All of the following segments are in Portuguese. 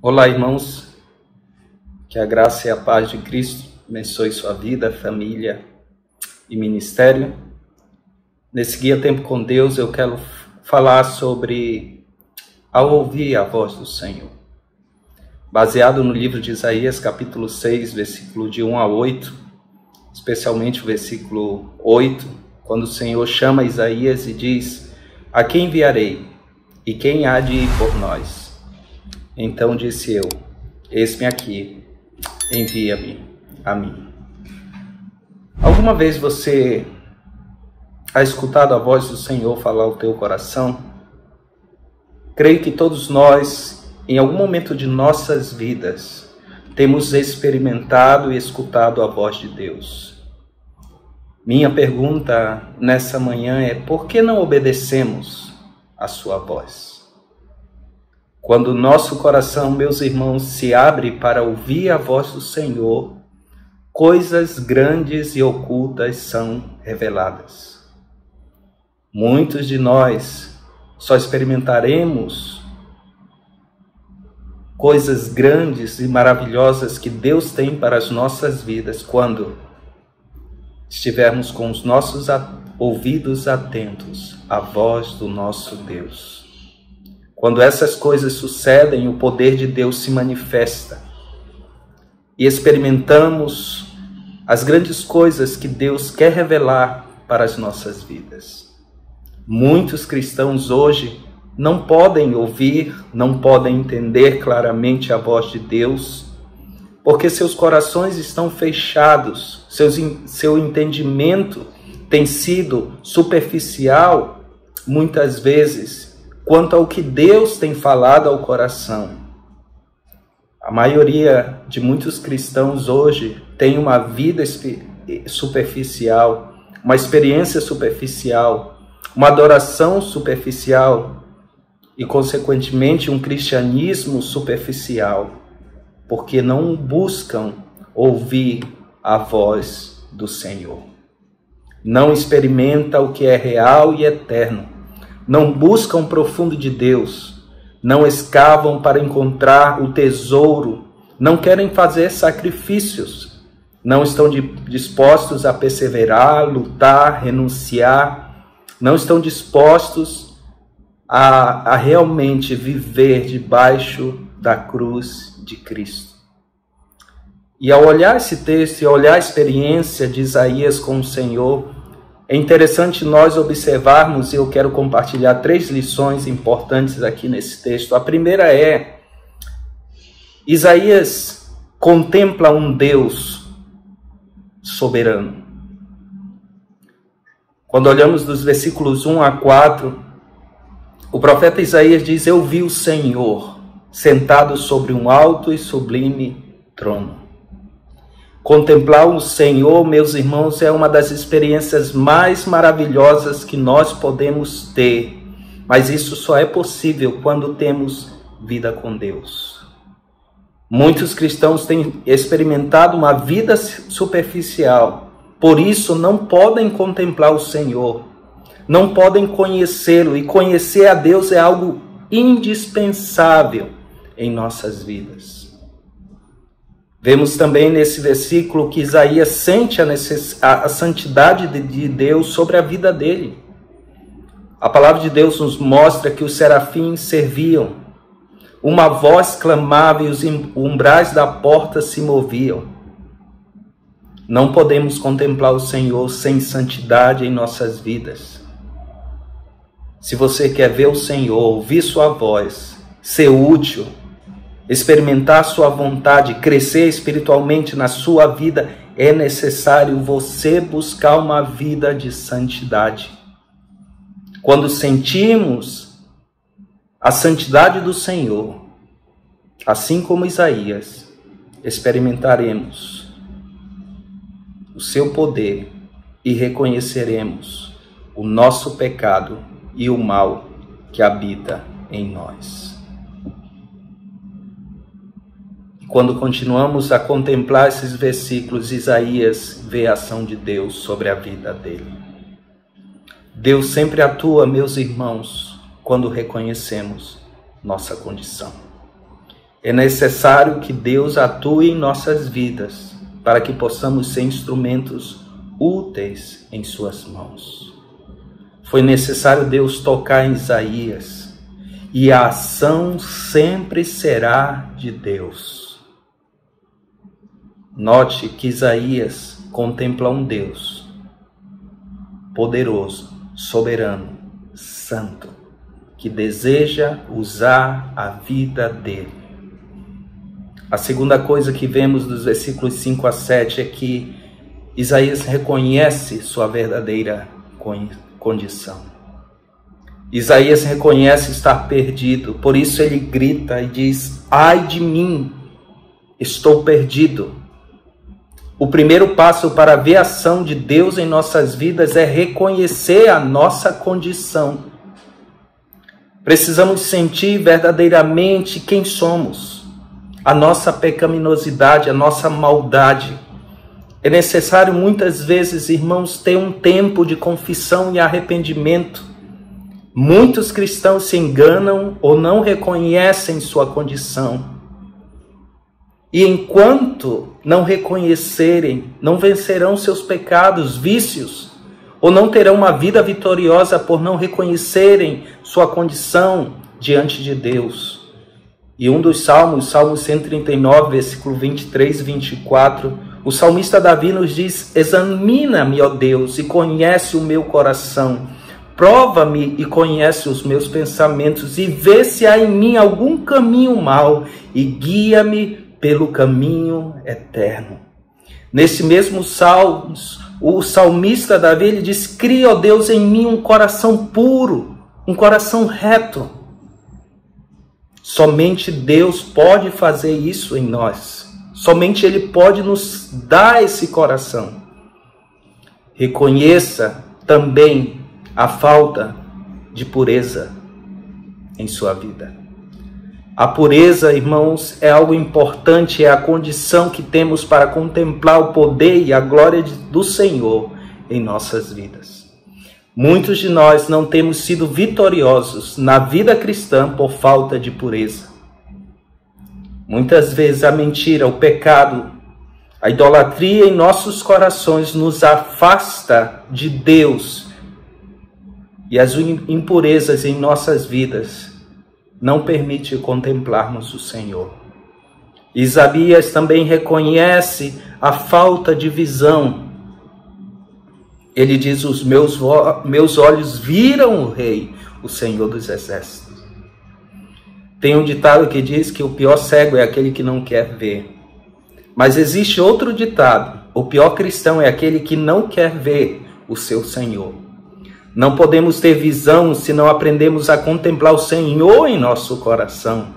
Olá, irmãos, que a graça e a paz de Cristo abençoe sua vida, família e ministério. Nesse Guia Tempo com Deus, eu quero falar sobre ao ouvir a voz do Senhor. Baseado no livro de Isaías, capítulo 6, versículo de 1 a 8, especialmente o versículo 8, quando o Senhor chama Isaías e diz: "A quem enviarei? E quem há de ir por nós?" Então disse eu: "Eis-me aqui, envia-me a mim." Alguma vez você ha escutado a voz do Senhor falar ao teu coração? Creio que todos nós, em algum momento de nossas vidas, temos experimentado e escutado a voz de Deus. Minha pergunta nessa manhã é: por que não obedecemos a sua voz? Quando o nosso coração, meus irmãos, se abre para ouvir a voz do Senhor, coisas grandes e ocultas são reveladas. Muitos de nós só experimentaremos coisas grandes e maravilhosas que Deus tem para as nossas vidas quando estivermos com os nossos ouvidos atentos à voz do nosso Deus. Quando essas coisas sucedem, o poder de Deus se manifesta e experimentamos as grandes coisas que Deus quer revelar para as nossas vidas. Muitos cristãos hoje não podem ouvir, não podem entender claramente a voz de Deus, porque seus corações estão fechados, seu entendimento tem sido superficial, muitas vezes, quanto ao que Deus tem falado ao coração. A maioria de muitos cristãos hoje tem uma vida superficial, uma experiência superficial, uma adoração superficial e, consequentemente, um cristianismo superficial, porque não buscam ouvir a voz do Senhor. Não experimenta o que é real e eterno. Não buscam o profundo de Deus, não escavam para encontrar o tesouro, não querem fazer sacrifícios, não estão dispostos a perseverar, lutar, renunciar, não estão dispostos a realmente viver debaixo da cruz de Cristo. E ao olhar esse texto e olhar a experiência de Isaías com o Senhor, é interessante nós observarmos, e eu quero compartilhar 3 lições importantes aqui nesse texto. A primeira é: Isaías contempla um Deus soberano. Quando olhamos dos versículos 1 a 4, o profeta Isaías diz: "Eu vi o Senhor sentado sobre um alto e sublime trono." Contemplar o Senhor, meus irmãos, é uma das experiências mais maravilhosas que nós podemos ter, mas isso só é possível quando temos vida com Deus. Muitos cristãos têm experimentado uma vida superficial, por isso não podem contemplar o Senhor, não podem conhecê-lo, e conhecer a Deus é algo indispensável em nossas vidas. Vemos também nesse versículo que Isaías sente a santidade de Deus sobre a vida dele. A palavra de Deus nos mostra que os serafins serviam, uma voz clamava e os umbrais da porta se moviam. Não podemos contemplar o Senhor sem santidade em nossas vidas. Se você quer ver o Senhor, ouvir sua voz, ser útil, experimentar sua vontade, crescer espiritualmente na sua vida, é necessário você buscar uma vida de santidade. Quando sentimos a santidade do Senhor, assim como Isaías, experimentaremos o seu poder e reconheceremos o nosso pecado e o mal que habita em nós. Quando continuamos a contemplar esses versículos, Isaías vê a ação de Deus sobre a vida dele. Deus sempre atua, meus irmãos, quando reconhecemos nossa condição. É necessário que Deus atue em nossas vidas para que possamos ser instrumentos úteis em suas mãos. Foi necessário Deus tocar em Isaías, e a ação sempre será de Deus. Note que Isaías contempla um Deus poderoso, soberano, santo, que deseja usar a vida dele. A segunda coisa que vemos dos versículos 5 a 7 é que Isaías reconhece sua verdadeira condição. Isaías reconhece estar perdido, por isso ele grita e diz: ai de mim, estou perdido. O primeiro passo para ver a ação de Deus em nossas vidas é reconhecer a nossa condição. Precisamos sentir verdadeiramente quem somos, a nossa pecaminosidade, a nossa maldade. É necessário muitas vezes, irmãos, ter um tempo de confissão e arrependimento. Muitos cristãos se enganam ou não reconhecem sua condição. E enquanto não reconhecerem, não vencerão seus pecados, vícios, ou não terão uma vida vitoriosa por não reconhecerem sua condição diante de Deus. E um dos salmos, Salmo 139, versículo 23 e 24, o salmista Davi nos diz: examina-me, ó Deus, e conhece o meu coração. Prova-me e conhece os meus pensamentos, e vê se há em mim algum caminho mau, e guia-me pelo caminho eterno. Nesse mesmo salmo, o salmista Davi ele diz: cria, ó Deus, em mim um coração puro, um coração reto. Somente Deus pode fazer isso em nós. Somente Ele pode nos dar esse coração. Reconheça também a falta de pureza em sua vida. A pureza, irmãos, é algo importante, é a condição que temos para contemplar o poder e a glória do Senhor em nossas vidas. Muitos de nós não temos sido vitoriosos na vida cristã por falta de pureza. Muitas vezes a mentira, o pecado, a idolatria em nossos corações nos afasta de Deus, e as impurezas em nossas vidas não permitem contemplarmos o Senhor. Isaías também reconhece a falta de visão. Ele diz: os meus olhos viram o Rei, o Senhor dos Exércitos. Tem um ditado que diz que o pior cego é aquele que não quer ver. Mas existe outro ditado: o pior cristão é aquele que não quer ver o seu Senhor. Não podemos ter visão se não aprendemos a contemplar o Senhor em nosso coração.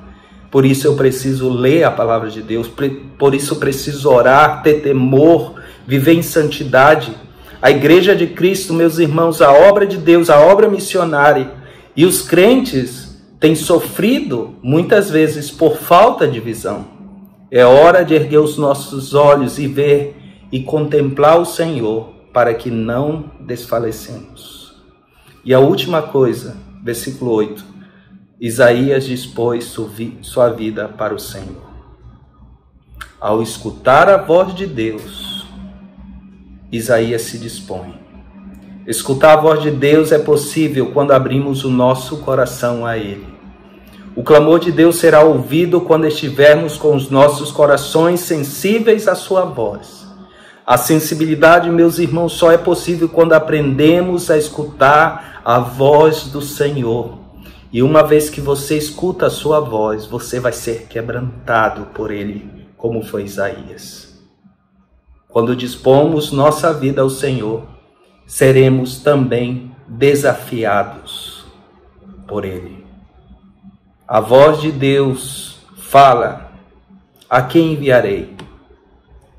Por isso eu preciso ler a palavra de Deus, por isso eu preciso orar, ter temor, viver em santidade. A igreja de Cristo, meus irmãos, a obra de Deus, a obra missionária, e os crentes têm sofrido muitas vezes por falta de visão. É hora de erguer os nossos olhos e ver e contemplar o Senhor para que não desfalecemos. E a última coisa, versículo 8, Isaías dispôs sua vida para o Senhor. Ao escutar a voz de Deus, Isaías se dispõe. Escutar a voz de Deus é possível quando abrimos o nosso coração a Ele. O clamor de Deus será ouvido quando estivermos com os nossos corações sensíveis à sua voz. A sensibilidade, meus irmãos, só é possível quando aprendemos a escutar a voz do Senhor. E uma vez que você escuta a sua voz, você vai ser quebrantado por Ele, como foi Isaías. Quando dispomos nossa vida ao Senhor, seremos também desafiados por Ele. A voz de Deus fala: a quem enviarei?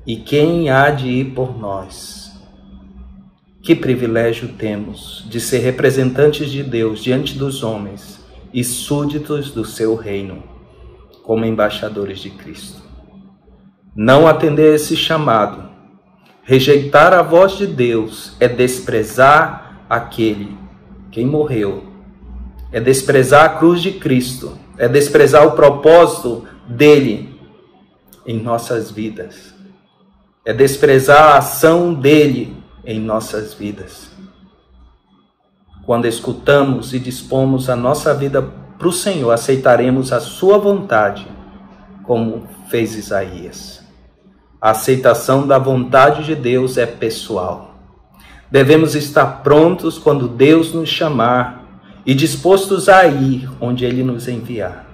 E quem há de ir por nós? Que privilégio temos de ser representantes de Deus diante dos homens e súditos do seu reino, como embaixadores de Cristo. Não atender esse chamado, rejeitar a voz de Deus, é desprezar aquele quem morreu, é desprezar a cruz de Cristo, é desprezar o propósito dele em nossas vidas. É desprezar a ação dele em nossas vidas. Quando escutamos e dispomos a nossa vida para o Senhor, aceitaremos a sua vontade, como fez Isaías. A aceitação da vontade de Deus é pessoal. Devemos estar prontos quando Deus nos chamar e dispostos a ir onde Ele nos enviar.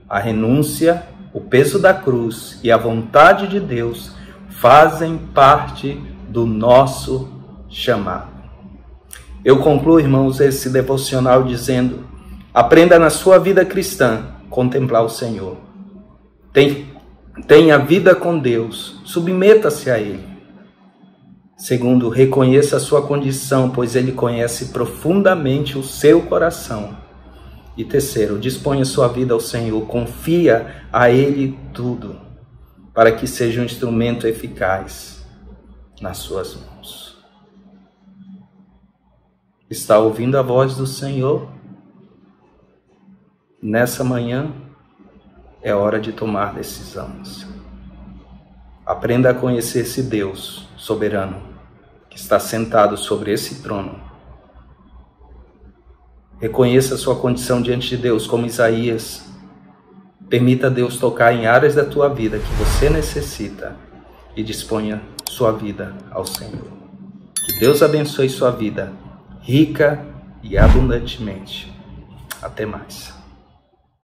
A renúncia, o peso da cruz e a vontade de Deus fazem parte do nosso chamado. Eu concluo, irmãos, esse devocional dizendo: aprenda na sua vida cristã contemplar o Senhor. Tenha vida com Deus, submeta-se a Ele. Segundo, reconheça a sua condição, pois Ele conhece profundamente o seu coração. E terceiro, disponha sua vida ao Senhor, confia a Ele tudo, para que seja um instrumento eficaz nas suas mãos. Está ouvindo a voz do Senhor? Nessa manhã é hora de tomar decisões. Aprenda a conhecer esse Deus soberano que está sentado sobre esse trono. Reconheça sua condição diante de Deus, como Isaías. Permita Deus tocar em áreas da tua vida que você necessita e disponha sua vida ao Senhor. Que Deus abençoe sua vida, rica e abundantemente. Até mais.